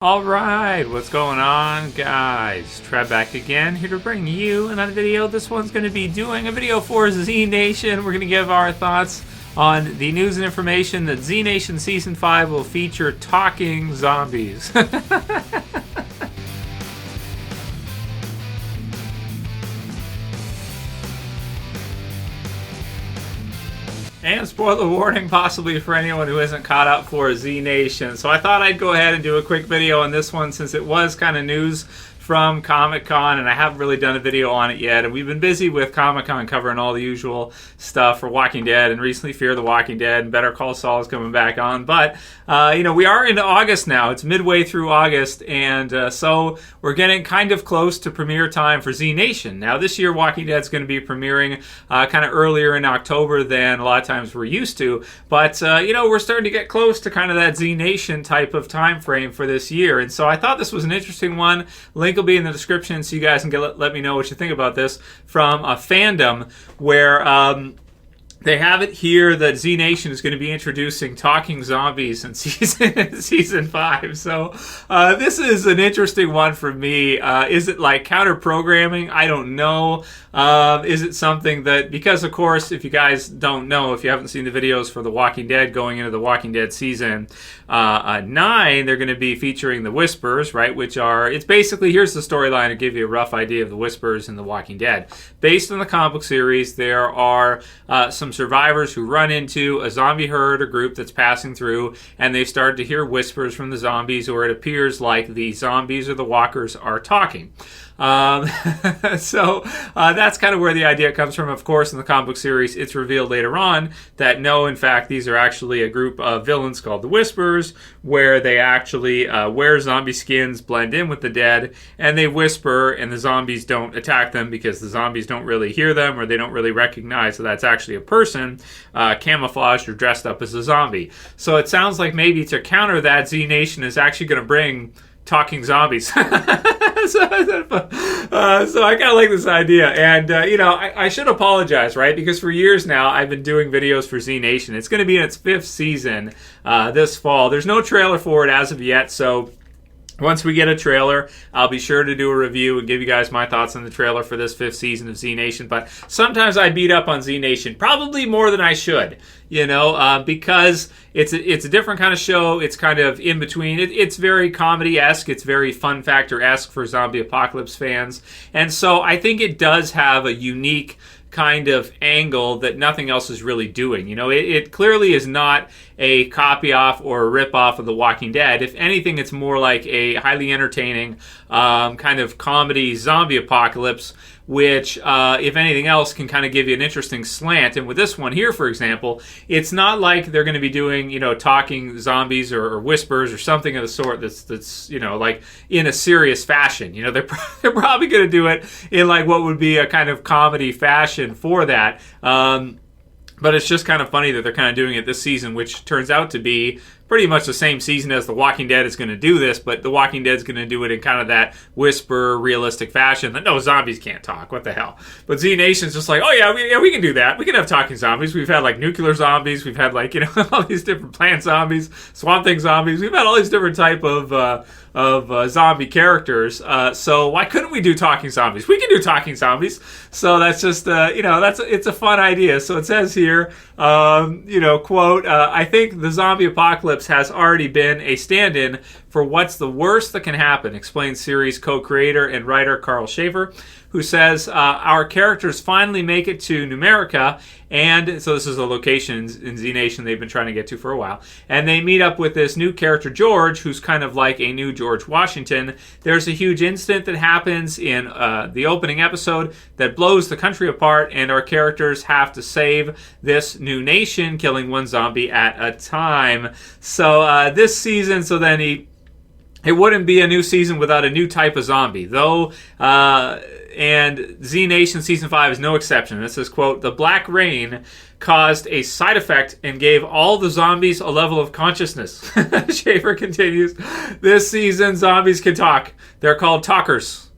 Alright, what's going on, guys? Trev back again, here to bring you another video. This one's going to be doing a video for Z Nation. We're going to give our thoughts on the news and information that Z Nation Season 5 will feature talking zombies. And spoiler warning possibly for anyone who isn't caught up for Z Nation. So I thought I'd go ahead and do a quick video on this one since it was kind of news from Comic-Con, and I haven't really done a video on it yet. And we've been busy with Comic-Con covering all the usual stuff for Walking Dead, and recently Fear the Walking Dead, and Better Call Saul is coming back on. But, we are into August now. It's midway through August, and so we're getting kind of close to premiere time for Z Nation. Now, this year, Walking Dead is going to be premiering kind of earlier in October than a lot of times we're used to. But, we're starting to get close to kind of that Z Nation type of time frame for this year. And so I thought this was an interesting one. Link will be in the description so you guys can let me know what you think about this from a fandom where they have it here that Z Nation is going to be introducing talking zombies in season 5. So this is an interesting one for me. Is it like counter programming? I don't know. Is it something that, because of course, if you guys don't know, if you haven't seen the videos for The Walking Dead going into The Walking Dead season 9, they're going to be featuring the Whispers, right? Which are, it's basically, here's the storyline to give you a rough idea of the Whispers in The Walking Dead. Based on the comic book series, there are some survivors who run into a zombie herd or group that's passing through, and they've started to hear whispers from the zombies, or it appears like the zombies or the walkers are talking. So that's kind of where the idea comes from. Of course, in the comic book series, it's revealed later on that no, in fact, these are actually a group of villains called the Whispers, where they actually wear zombie skins, blend in with the dead, and they whisper, and the zombies don't attack them because the zombies don't really hear them, or they don't really recognize that that's actually a person camouflaged or dressed up as a zombie. So it sounds like maybe to counter that, Z Nation is actually going to bring talking zombies. So I kind of like this idea. And, I should apologize, right? Because for years now, I've been doing videos for Z Nation. It's going to be in its 5th season this fall. There's no trailer for it as of yet, so once we get a trailer, I'll be sure to do a review and give you guys my thoughts on the trailer for this 5th season of Z Nation. But sometimes I beat up on Z Nation, probably more than I should, because it's a different kind of show. It's kind of in between. It's very comedy-esque. It's very fun factor-esque for zombie apocalypse fans. And so I think it does have a unique kind of angle that nothing else is really doing. It clearly is not a copy off or a rip off of The Walking Dead. If anything, it's more like a highly entertaining kind of comedy zombie apocalypse, which, if anything else, can kind of give you an interesting slant. And with this one here, for example, it's not like they're going to be doing, talking zombies or whispers or something of the sort that's like in a serious fashion. They're probably going to do it in like what would be a kind of comedy fashion for that. But it's just kind of funny that they're kind of doing it this season, which turns out to be pretty much the same season as The Walking Dead is going to do this, but The Walking Dead is going to do it in kind of that whisper, realistic fashion that, no, zombies can't talk. What the hell? But Z Nation's just like, oh, yeah, we can do that. We can have talking zombies. We've had, like, nuclear zombies. We've had, like, all these different plant zombies, Swamp Thing zombies. We've had all these different type of zombie characters. So why couldn't we do talking zombies? We can do talking zombies. So that's just, it's a fun idea. So it says here, quote, I think the zombie apocalypse has already been a stand-in for what's the worst that can happen, explains series co-creator and writer Carl Schaefer, who says, our characters finally make it to Numerica, and so this is a location in Z Nation they've been trying to get to for a while, and they meet up with this new character, George, who's kind of like a new George Washington. There's a huge incident that happens in the opening episode that blows the country apart, and our characters have to save this new nation, killing one zombie at a time. So this season, so then it wouldn't be a new season without a new type of zombie, though. And Z Nation Season 5 is no exception. It says, quote, the Black Rain caused a side effect and gave all the zombies a level of consciousness. Schaefer continues, this season zombies can talk. They're called talkers.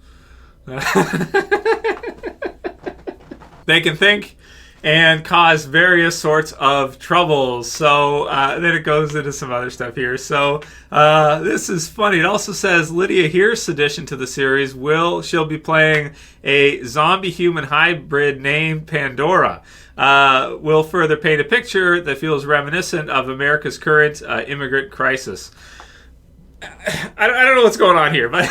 They can think and cause various sorts of troubles. So then it goes into some other stuff here. So this is funny. It also says Lydia Here's addition to the series she'll be playing a zombie-human hybrid named Pandora. Will further paint a picture that feels reminiscent of America's current immigrant crisis. I don't know what's going on here, but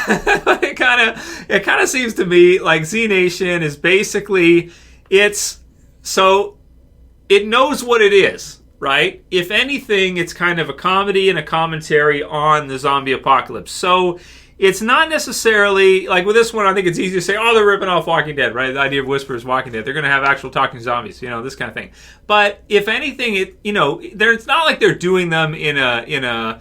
it kind of seems to me like Z Nation is basically it knows what it is, right? If anything, it's kind of a comedy and a commentary on the zombie apocalypse. So it's not necessarily like with this one. I think it's easy to say, "Oh, they're ripping off Walking Dead," right? The idea of Whisper's Walking Dead. They're going to have actual talking zombies, this kind of thing. But if anything, it's not like they're doing them in a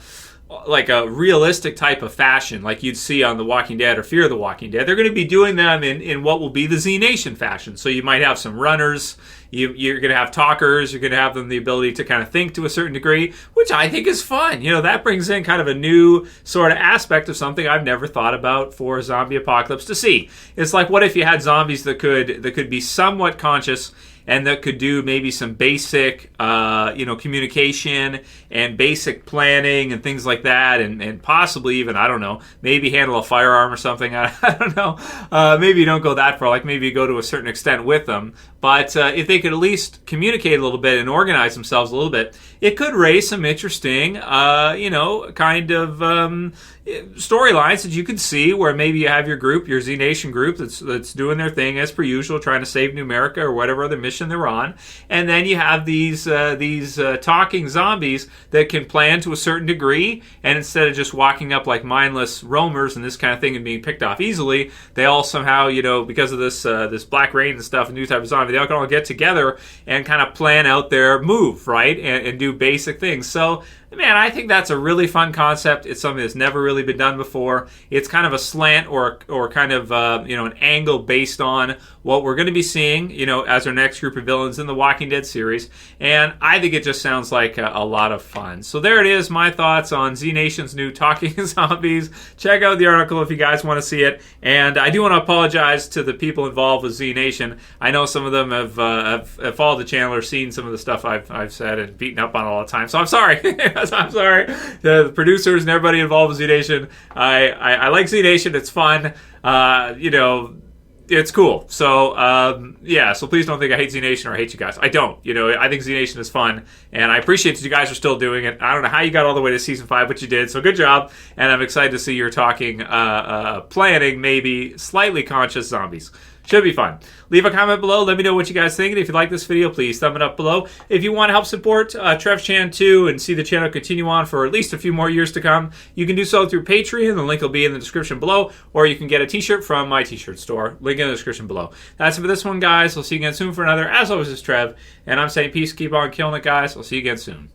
like a realistic type of fashion like you'd see on The Walking Dead or Fear the Walking Dead. They're going to be doing them in what will be the Z Nation fashion. So you might have some runners, you're going to have talkers, you're going to have them the ability to kind of think to a certain degree, which I think is fun. That brings in kind of a new sort of aspect of something I've never thought about for a zombie apocalypse to see. It's like, what if you had zombies that could be somewhat conscious and that could do maybe some basic, communication and basic planning and things like that, and possibly even, I don't know, maybe handle a firearm or something. I don't know. Maybe you don't go that far. Like maybe you go to a certain extent with them. But if they could at least communicate a little bit and organize themselves a little bit, it could raise some interesting, kind of storylines that you could see where maybe you have your group, your Z Nation group that's doing their thing as per usual, trying to save New America or whatever other mission they're on, and then you have these talking zombies that can plan to a certain degree, and instead of just walking up like mindless roamers and this kind of thing and being picked off easily, they all somehow, because of this black rain and stuff, a new type of zombie, they all can all get together and kind of plan out their move, right, and do basic things. So, man, I think that's a really fun concept. It's something that's never really been done before. It's kind of a slant or kind of an angle based on what we're going to be seeing, as our next group of villains in the Walking Dead series. And I think it just sounds like a lot of fun. So there it is, my thoughts on Z Nation's new Talking Zombies. Check out the article if you guys want to see it. And I do want to apologize to the people involved with Z Nation. I know some of them have followed the channel or seen some of the stuff I've said and beaten up on all the time. So I'm sorry. I'm sorry. The producers and everybody involved with Z Nation. I like Z Nation. It's fun. It's cool. So, so please don't think I hate Z Nation or I hate you guys. I don't. I think Z Nation is fun, and I appreciate that you guys are still doing it. I don't know how you got all the way to Season 5, but you did, so good job, and I'm excited to see you're talking, planning maybe slightly conscious zombies. Should be fun. Leave a comment below. Let me know what you guys think. And if you like this video, please thumb it up below. If you want to help support Trev Chan 2 and see the channel continue on for at least a few more years to come, you can do so through Patreon. The link will be in the description below. Or you can get a t-shirt from my t-shirt store. Link in the description below. That's it for this one, guys. We'll see you again soon for another. As always, it's Trev. And I'm saying peace. Keep on killing it, guys. We'll see you again soon.